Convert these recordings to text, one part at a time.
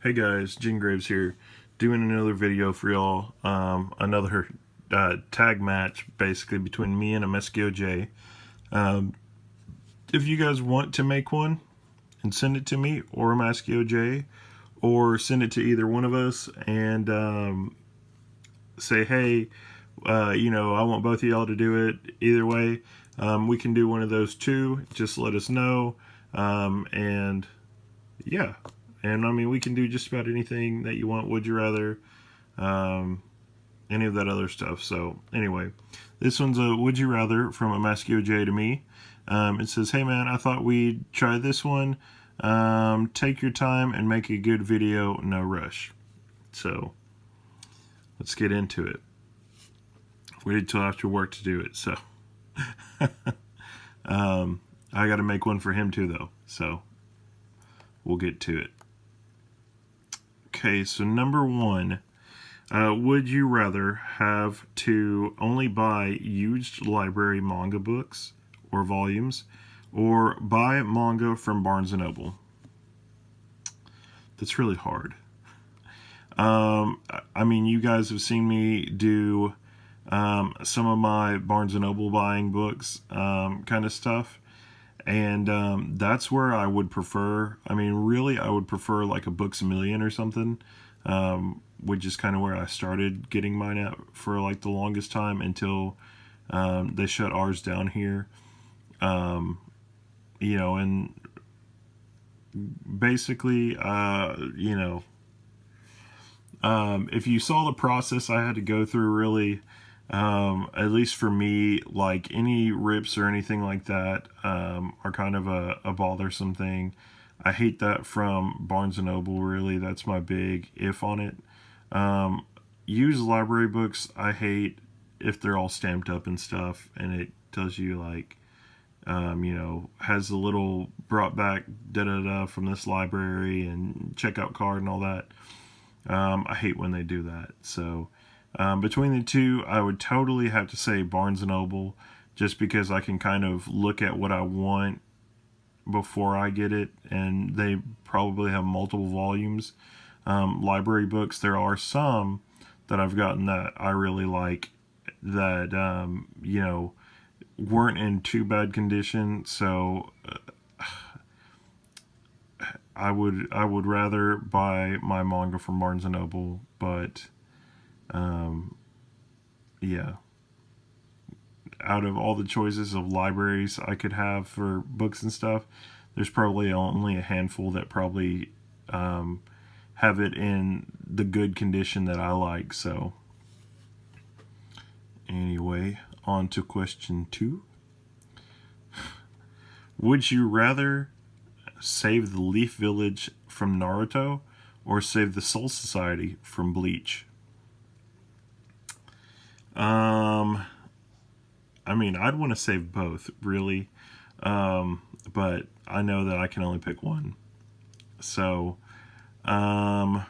Hey guys, Gene Graves here, doing another video for y'all. Another tag match, basically, between me and AMeskeOHJ. Um, if you guys want to make one and send it to me or AMeskeOHJ, or send it to either one of us and say, hey, I want both of y'all to do it. Either way, we can do one of those too. Just let us know. And yeah. And I mean, we can do just about anything that you want. Would you rather? Um, any of that other stuff. So anyway, this one's a would you rather from AMeskeOHJ to me. It says, hey man, I thought we'd try this one. Take your time and make a good video, no rush. So let's get into it. Waited till after work to do it. So I got to make one for him too, though. So we'll get to it. Okay, so number one, would you rather have to only buy used library manga books or volumes, or buy manga from Barnes & Noble? That's really hard. I mean, you guys have seen me do some of my Barnes & Noble buying books kind of stuff. And that's where I would prefer, I mean, really, I would prefer like a Books A Million or something, which is kind of where I started getting mine at for like the longest time until they shut ours down here. And basically, if you saw the process I had to go through, really, at least for me, like any rips or anything like that are kind of a bothersome thing. I hate that from Barnes & Noble, really. That's my big if on it. Used library books, I hate if they're all stamped up and stuff, and it tells you like, has a little brought back da-da-da from this library and checkout card and all that. I hate when they do that. So between the two, I would totally have to say Barnes & Noble, just because I can kind of look at what I want before I get it, and they probably have multiple volumes. Library books, there are some that I've gotten that I really like that, weren't in too bad condition, so I would rather buy my manga from Barnes & Noble, but yeah, out of all the choices of libraries I could have for books and stuff, there's probably only a handful that probably have it in the good condition that I like. So anyway, on to question 2. Would you rather save the Leaf Village from Naruto or save the Soul Society from Bleach? I mean, I'd want to save both, really. But I know that I can only pick one. So, I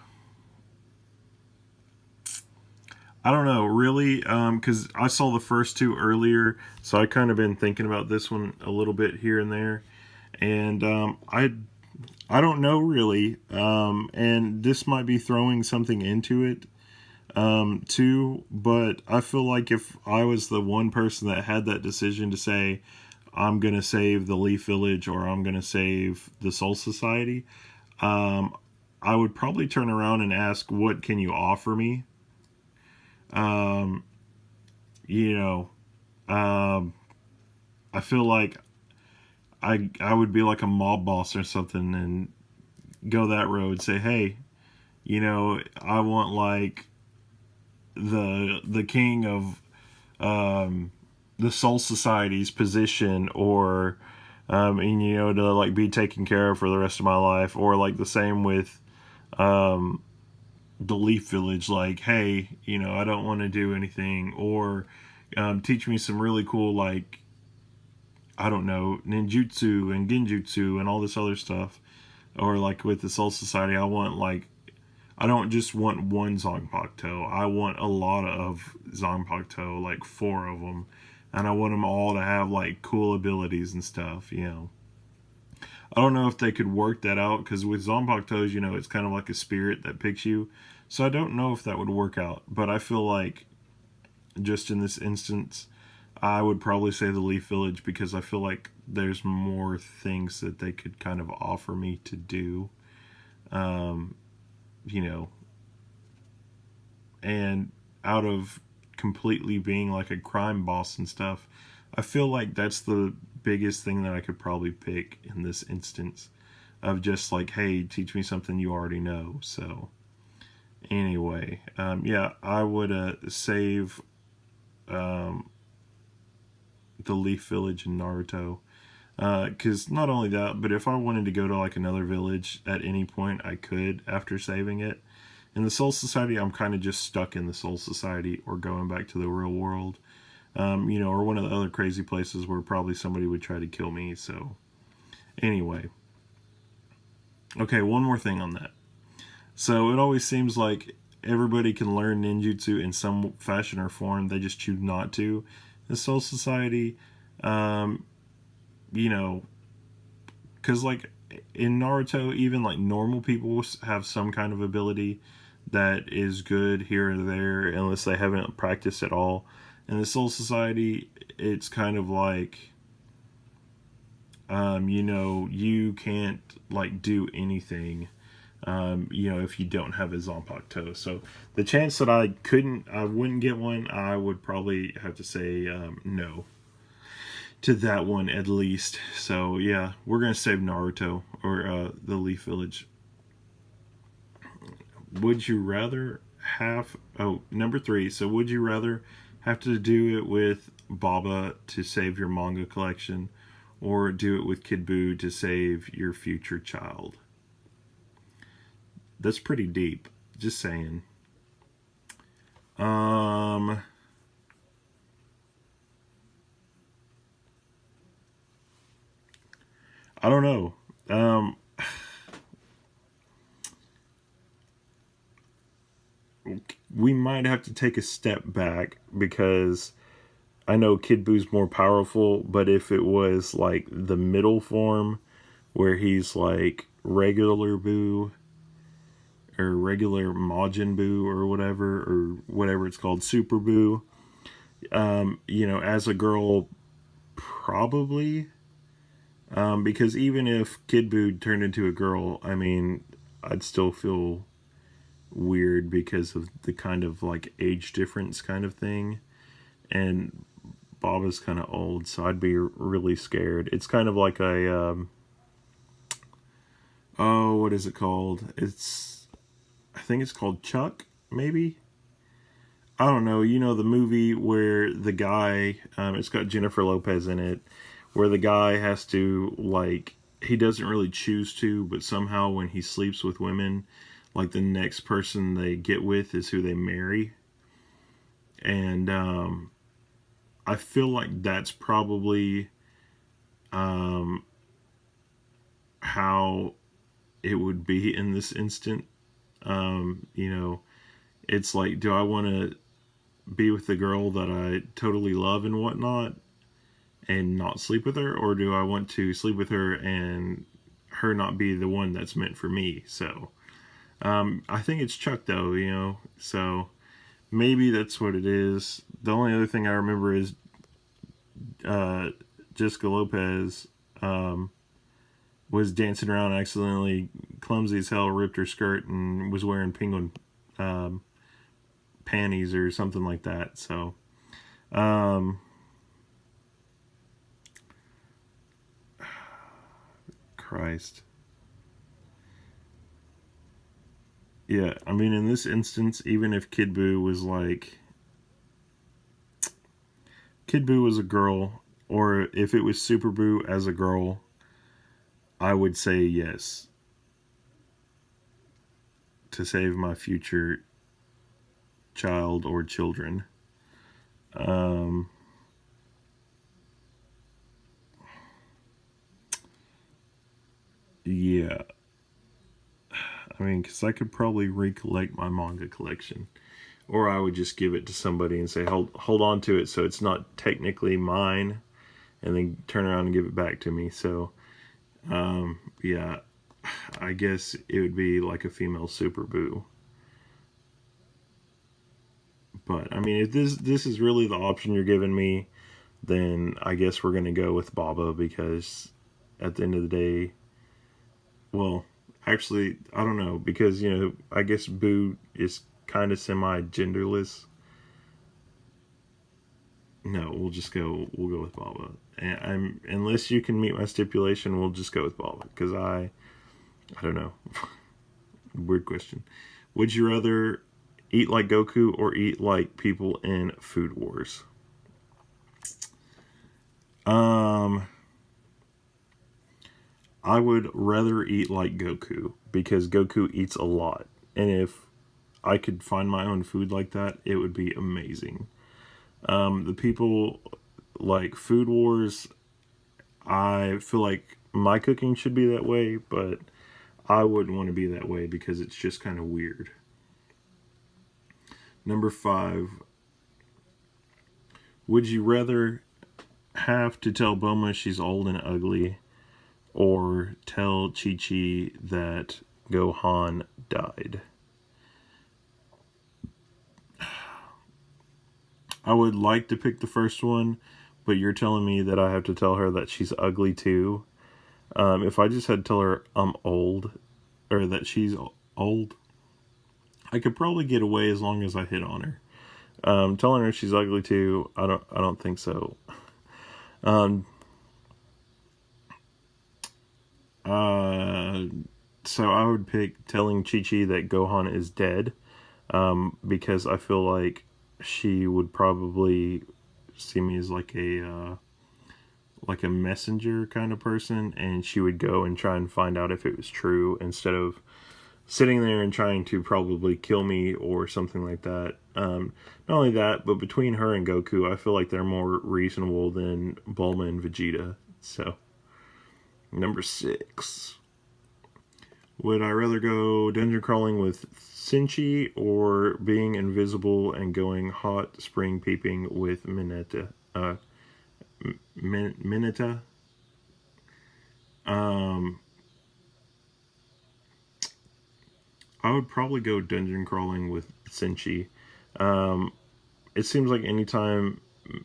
don't know, really, because I saw the first two earlier, so I kind of been thinking about this one a little bit here and there. And I don't know, really, and this might be throwing something into it, too, but I feel like if I was the one person that had that decision to say, I'm going to save the Leaf Village or I'm going to save the Soul Society, I would probably turn around and ask, what can you offer me? You know, I feel like I would be like a mob boss or something and go that road, say, hey, I want like the king of the Soul Society's position, or to like be taken care of for the rest of my life, or like the same with the Leaf Village, like, hey, I don't want to do anything, or teach me some really cool, like, I don't know, ninjutsu and genjutsu and all this other stuff. Or like with the Soul Society, I don't just want one Zanpakuto. I want a lot of Zanpakuto, like 4 of them. And I want them all to have like cool abilities and stuff, I don't know if they could work that out, because with Zanpakutos, you know, it's kind of like a spirit that picks you. So I don't know if that would work out. But I feel like, just in this instance, I would probably say the Leaf Village, because I feel like there's more things that they could kind of offer me to do. You know, and out of completely being like a crime boss and stuff, I feel like that's the biggest thing that I could probably pick in this instance, of just like, hey, teach me something you already know. So anyway, yeah, I would save the Leaf Village in Naruto, because not only that, but if I wanted to go to like another village at any point, I could after saving it. In the Soul Society, I'm kind of just stuck in the Soul Society, or going back to the real world, you know, or one of the other crazy places where probably somebody would try to kill me. So anyway, okay, one more thing on that. So it always seems like everybody can learn ninjutsu in some fashion or form, they just choose not to. The Soul Society, you know, because like in Naruto, even like normal people have some kind of ability that is good here and there, unless they haven't practiced at all. In the Soul Society, it's kind of like, you know, you can't like do anything, you know, if you don't have a Zanpakuto. So the chance that I wouldn't get one, I would probably have to say no to that one at least. So yeah, we're gonna save Naruto, or the Leaf Village. Would you rather have, oh, number 3, so would you rather have to do it with Baba to save your manga collection, or do it with Kid Buu to save your future child? That's pretty deep, just saying. I don't know. We might have to take a step back, because I know Kid Buu's more powerful, but if it was like the middle form, where he's like regular Buu, or regular Majin Buu, or whatever it's called, Super Buu, you know, as a girl, probably. Because even if Kid Buu turned into a girl, I mean, I'd still feel weird because of the kind of like age difference kind of thing. And Baba's kind of old, so I'd be really scared. It's kind of like a, oh, what is it called? I think it's called Chuck, maybe? I don't know. You know, the movie where the guy, it's got Jennifer Lopez in it, where the guy has to, like, he doesn't really choose to, but somehow when he sleeps with women, like, the next person they get with is who they marry. And I feel like that's probably how it would be in this instant. You know, it's like, do I want to be with the girl that I totally love and whatnot, and not sleep with her, or do I want to sleep with her and her not be the one that's meant for me? So I think it's Chuck, though, you know, so maybe that's what it is. The only other thing I remember is Jessica Lopez was dancing around, accidentally, clumsy as hell, ripped her skirt and was wearing penguin panties or something like that. So Christ. Yeah, I mean, in this instance, even if Kid Buu was like, Kid Buu was a girl, or if it was Super Buu as a girl, I would say yes, to save my future child or children. Yeah, I mean, because I could probably recollect my manga collection, or I would just give it to somebody and say, hold on to it, so it's not technically mine, and then turn around and give it back to me. So Yeah, I guess it would be like a female Super Boo. But I mean, if this is really the option you're giving me, then I guess we're gonna go with Baba because at the end of the day, well, actually, I don't know because I guess Boo is kind of semi genderless. No, we'll go with Baba. And unless you can meet my stipulation, we'll just go with Baba because I don't know. Weird question. Would you rather eat like Goku or eat like people in Food Wars? Um, I would rather eat like Goku because Goku eats a lot. And if I could find my own food like that, it would be amazing. The people like Food Wars, I feel like my cooking should be that way, but I wouldn't want to be that way because it's just kind of weird. Number 5, would you rather have to tell Bulma she's old and ugly or tell Chi Chi that Gohan died? I would like to pick the first one, but you're telling me that I have to tell her that she's ugly too. If I just had to tell her I'm old, or that she's old, I could probably get away as long as I hit on her. Telling her she's ugly too, I don't think so. Um, uh, so I would pick telling Chi Chi that Gohan is dead, because I feel like she would probably see me as like a messenger kind of person, and she would go and try and find out if it was true instead of sitting there and trying to probably kill me or something like that. Not only that, but between her and Goku, I feel like they're more reasonable than Bulma and Vegeta. So, number 6. Would I rather go dungeon crawling with Senshi or being invisible and going hot spring peeping with Mineta? Mineta? Um, I would probably go dungeon crawling with Senshi. Um, it seems like anytime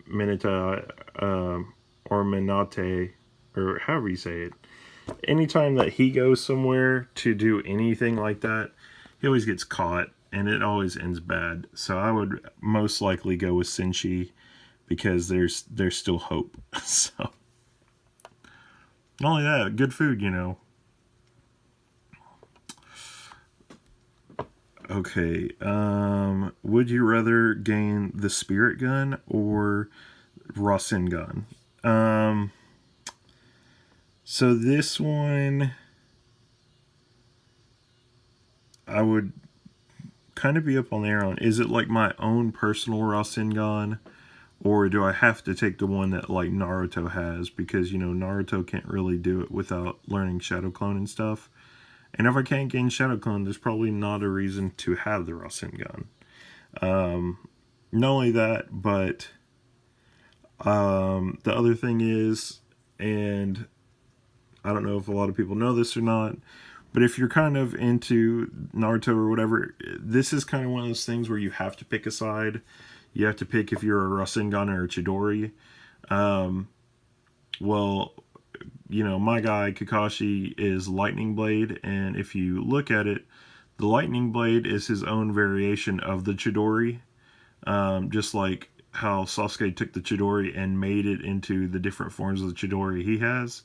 Mineta or Minate, or however you say it, anytime that he goes somewhere to do anything like that, he always gets caught and it always ends bad. So I would most likely go with Senshi because there's still hope. So not only that, good food. Okay, would you rather gain the spirit gun or Rasengan? So this one, I would kind of be up on the air on. Is it like my own personal Rasengan, or do I have to take the one that like Naruto has? Because Naruto can't really do it without learning Shadow Clone and stuff. And if I can't gain Shadow Clone, there's probably not a reason to have the Rasengan. Not only that, but the other thing is, and I don't know if a lot of people know this or not, but if you're kind of into Naruto or whatever, this is kind of one of those things where you have to pick a side. You have to pick if you're a Rasengan or a Chidori. Well, my guy Kakashi is Lightning Blade, and if you look at it, the Lightning Blade is his own variation of the Chidori. Just like how Sasuke took the Chidori and made it into the different forms of the Chidori he has.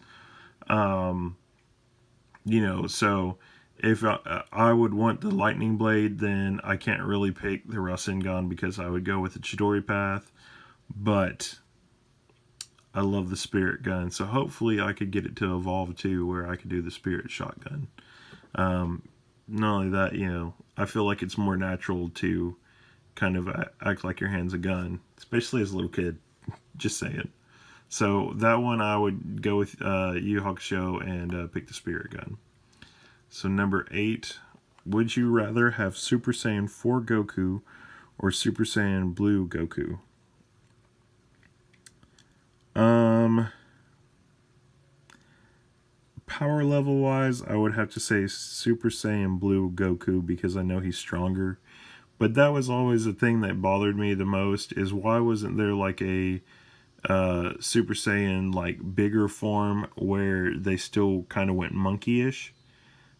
So if I would want the Lightning Blade, then I can't really pick the Rasengan because I would go with the Chidori path. But I love the Spirit Gun, so hopefully I could get it to evolve too, where I could do the Spirit Shotgun. Not only that, I feel like it's more natural to kind of act like your hand's a gun, especially as a little kid. Just saying. So that one I would go with Yu Hakusho and pick the Spirit Gun. So number 8, would you rather have Super Saiyan 4 Goku or Super Saiyan Blue Goku? power level wise, I would have to say Super Saiyan Blue Goku, because I know he's stronger. But that was always the thing that bothered me the most, is why wasn't there like a Super Saiyan like bigger form where they still kind of went monkey-ish,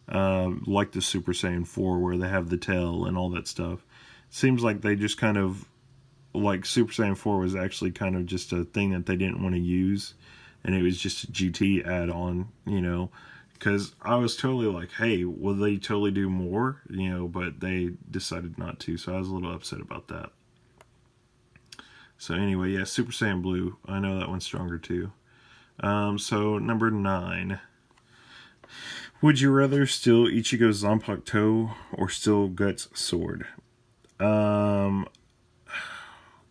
like the Super Saiyan 4 where they have the tail and all that stuff. Seems like they just kind of, like, Super Saiyan 4 was actually kind of just a thing that they didn't want to use, and it was just a GT add-on, you know, because I was totally like, hey, will they totally do more, you know, but they decided not to, so I was a little upset about that. So anyway, yeah, Super Saiyan Blue, I know that one's stronger too. So number 9. Would you rather steal Ichigo's Zanpakuto or steal Guts' sword?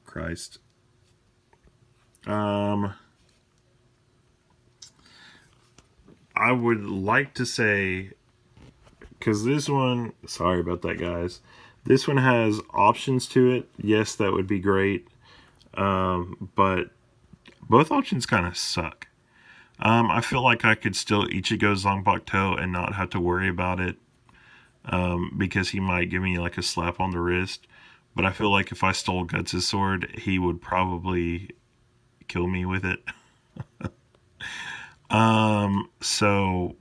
Christ. I would like to say, because this one, sorry about that, guys. This one has options to it. Yes, that would be great. But both options kind of suck. I feel like I could still Ichigo's Zanpakuto and not have to worry about it, because he might give me like a slap on the wrist. But I feel like if I stole Guts' sword, he would probably kill me with it. So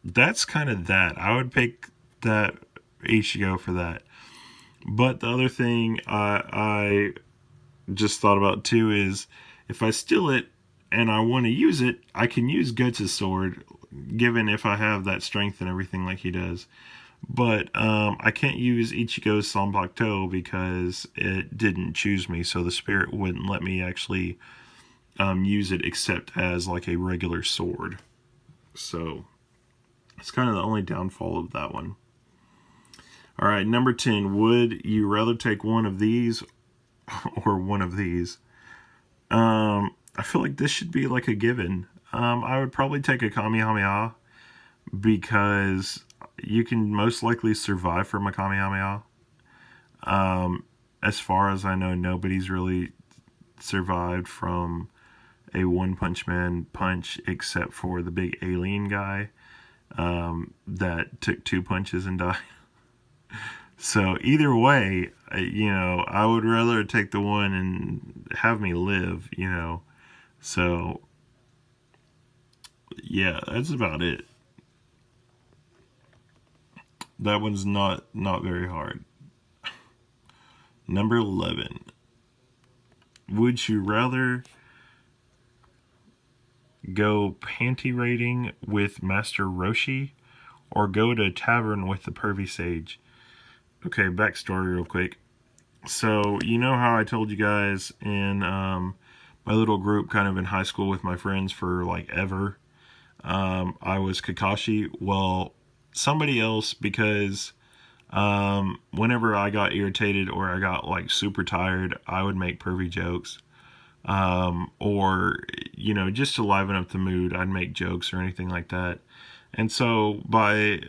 that's kind of that. I would pick that Ichigo for that. But the other thing I just thought about too is, if I steal it and I want to use it, I can use Guts' sword, given if I have that strength and everything like he does. But I can't use Ichigo's Zanpakuto because it didn't choose me, so the spirit wouldn't let me actually use it except as like a regular sword. So it's kind of the only downfall of that one. All right, number 10. Would you rather take one of these or one of these? I feel like this should be like a given. I would probably take a Kamehameha, because you can most likely survive from a Kamehameha. As far as I know, nobody's really survived from a One Punch Man punch except for the big alien guy that took 2 punches and died. So either way, you know, I would rather take the one and have me live, you know. So yeah, that's about it. That one's not very hard. Number 11. Would you rather go panty raiding with Master Roshi or go to a tavern with the pervy sage? Okay, backstory real quick. So, you know how I told you guys in my little group kind of in high school with my friends for like ever, I was Kakashi? Well, somebody else, because whenever I got irritated or I got like super tired, I would make pervy jokes. Or, you know, just to liven up the mood, I'd make jokes or anything like that. And so by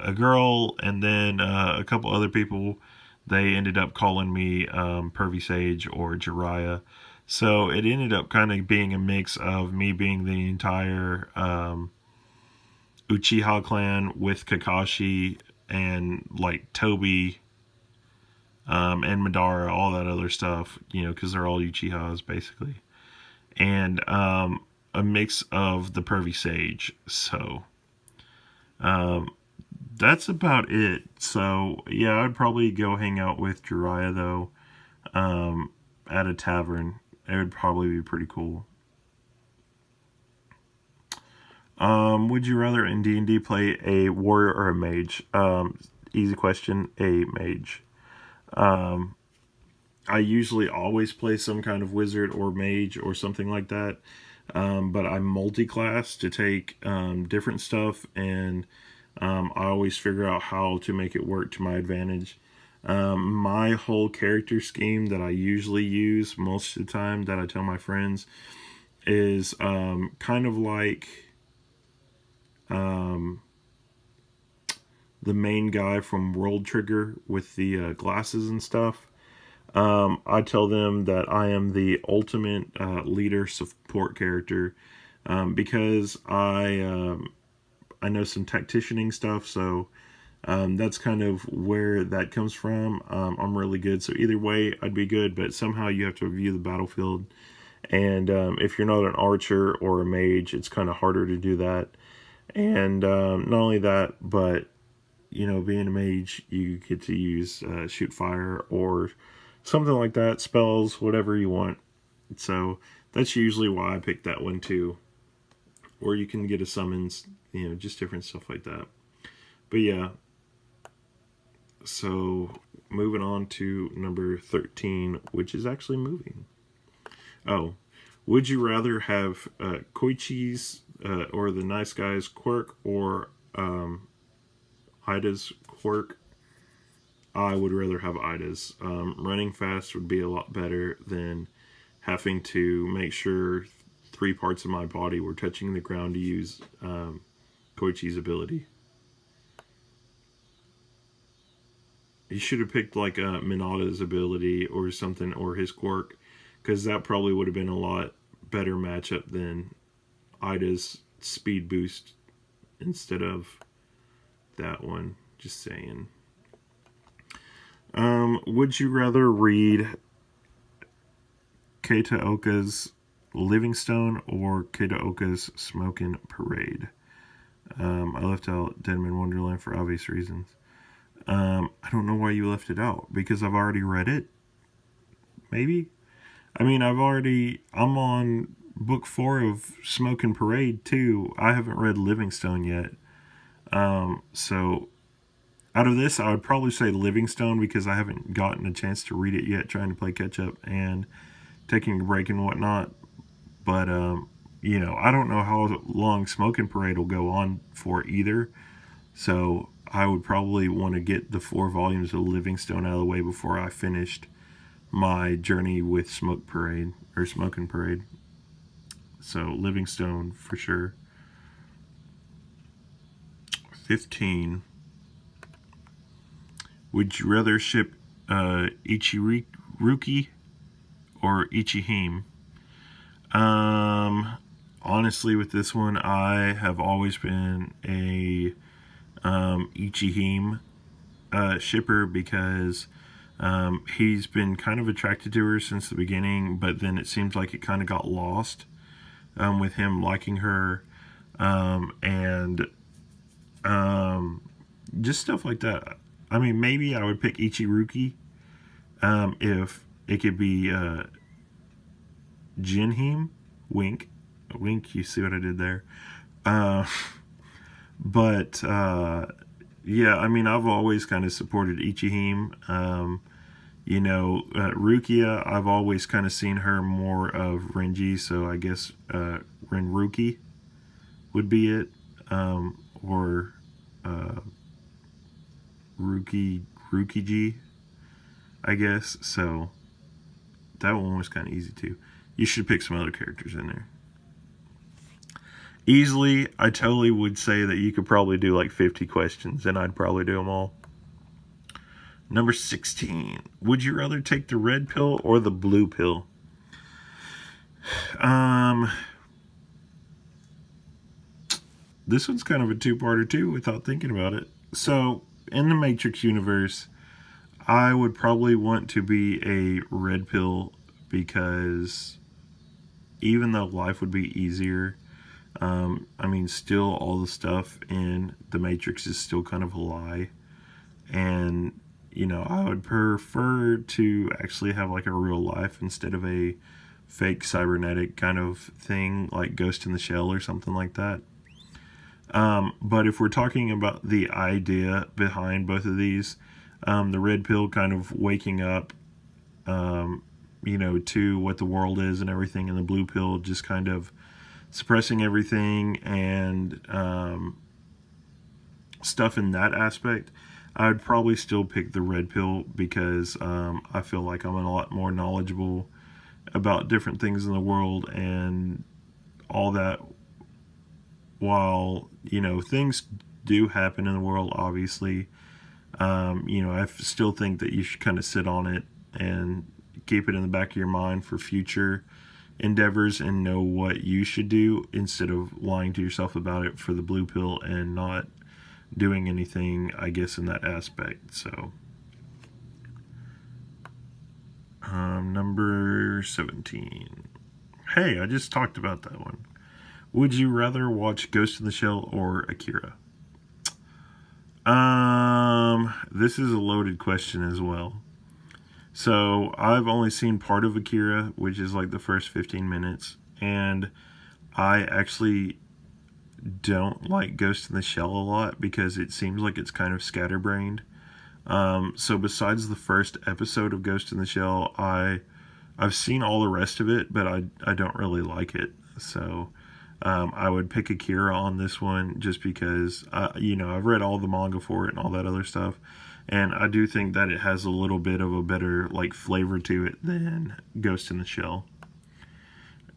a girl and then a couple other people, they ended up calling me Pervy Sage or Jiraiya. So it ended up kind of being a mix of me being the entire Uchiha clan with Kakashi and like Toby and Madara, all that other stuff, you know, because they're all Uchihas basically. And a mix of the Pervy Sage. So that's about it. So yeah, I'd probably go hang out with Jiraiya though, at a tavern. It would probably be pretty cool. Would you rather in D&D play a warrior or a mage? Easy question, a mage. I usually always play some kind of wizard or mage or something like that. But I'm multi-class to take different stuff, and I always figure out how to make it work to my advantage. My whole character scheme that I usually use most of the time, that I tell my friends, is kind of like the main guy from World Trigger with the glasses and stuff. I tell them that I am the ultimate leader support character. because I know some tacticianing stuff, so that's kind of where that comes from. I'm really good, so either way, I'd be good, but somehow you have to view the battlefield. And if you're not an archer or a mage, it's kind of harder to do that. And not only that, but being a mage, you get to use shoot fire or something like that, spells, whatever you want. So that's usually why I picked that one too. Or you can get a summons, just different stuff like that. But yeah, so moving on to number 13, which is actually moving. Oh, would you rather have Koichi's or the nice guy's quirk or Ida's quirk? I would rather have Ida's. Running fast would be a lot better than having to make sure 3 parts of my body were touching the ground to use Koichi's ability. You should have picked like Minata's ability or something, or his quirk, because that probably would have been a lot better matchup than Ida's speed boost instead of that one. Just saying. Would you rather read Keitaoka's Livingstone or Keitaoka's Smokin' Parade? I left out Deadman Wonderland for obvious reasons. I don't know why you left it out, because I've already read it. Maybe? I mean, I'm on book 4 of Smokin' Parade too. I haven't read Livingstone yet. So out of this, I would probably say Livingstone, because I haven't gotten a chance to read it yet, trying to play catch up and taking a break and whatnot. But, I don't know how long Smokin' Parade will go on for either. So I would probably want to get the 4 volumes of Livingstone out of the way before I finished my journey with Smokin' Parade. So Livingstone for sure. 15. Would you rather ship Ichiruki or Ichihime? Honestly, with this one, I have always been a Ichihime shipper, because he's been kind of attracted to her since the beginning, but then it seems like it kind of got lost with him liking her, and just stuff like that. I mean, maybe I would pick Ichiruki if it could be Jinhime. Wink. You see what I did there? But yeah, I mean, I've always kind of supported Ichihime. Rukia, I've always kind of seen her more of Renji, so I guess Renruki would be it. Or Rukiji, I guess. So that one was kind of easy too. You should pick some other characters in there. Easily, I totally would say that you could probably do like 50 questions, and I'd probably do them all. Number 16. Would you rather take the red pill or the blue pill? This one's kind of a two-parter too, without thinking about it. So, in the Matrix universe, I would probably want to be a red pill, because even though life would be easier, still all the stuff in the Matrix is still kind of a lie. And, I would prefer to actually have like a real life instead of a fake cybernetic kind of thing, like Ghost in the Shell or something like that. But if we're talking about the idea behind both of these, the red pill kind of waking up, to what the world is and everything, and the blue pill just kind of suppressing everything and stuff in that aspect, I'd probably still pick the red pill, because I feel like I'm a lot more knowledgeable about different things in the world and all that. While, things do happen in the world, obviously, I still think that you should kind of sit on it and keep it in the back of your mind for future endeavors and know what you should do instead of lying to yourself about it for the blue pill and not doing anything, I guess, in that aspect. So, number 17. Hey, I just talked about that one. Would you rather watch Ghost in the Shell or Akira? This is a loaded question as well. So, I've only seen part of Akira, which is like the first 15 minutes, and I actually don't like Ghost in the Shell a lot because it seems like it's kind of scatterbrained. So besides the first episode of Ghost in the Shell, I've seen all the rest of it, but I don't really like it. So I would pick Akira on this one just because, I've read all the manga for it and all that other stuff. And I do think that it has a little bit of a better like flavor to it than Ghost in the Shell.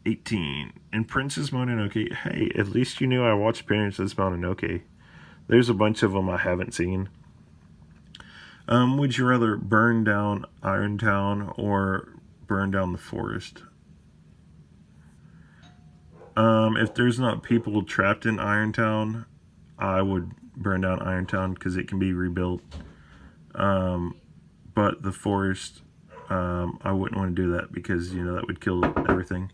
18. In Princess Mononoke, hey, at least you knew I watched Princess Mononoke. There's a bunch of them I haven't seen. Would you rather burn down Irontown or burn down the forest? If there's not people trapped in Irontown, I would burn down Irontown because it can be rebuilt. But the forest, I wouldn't want to do that because, that would kill everything.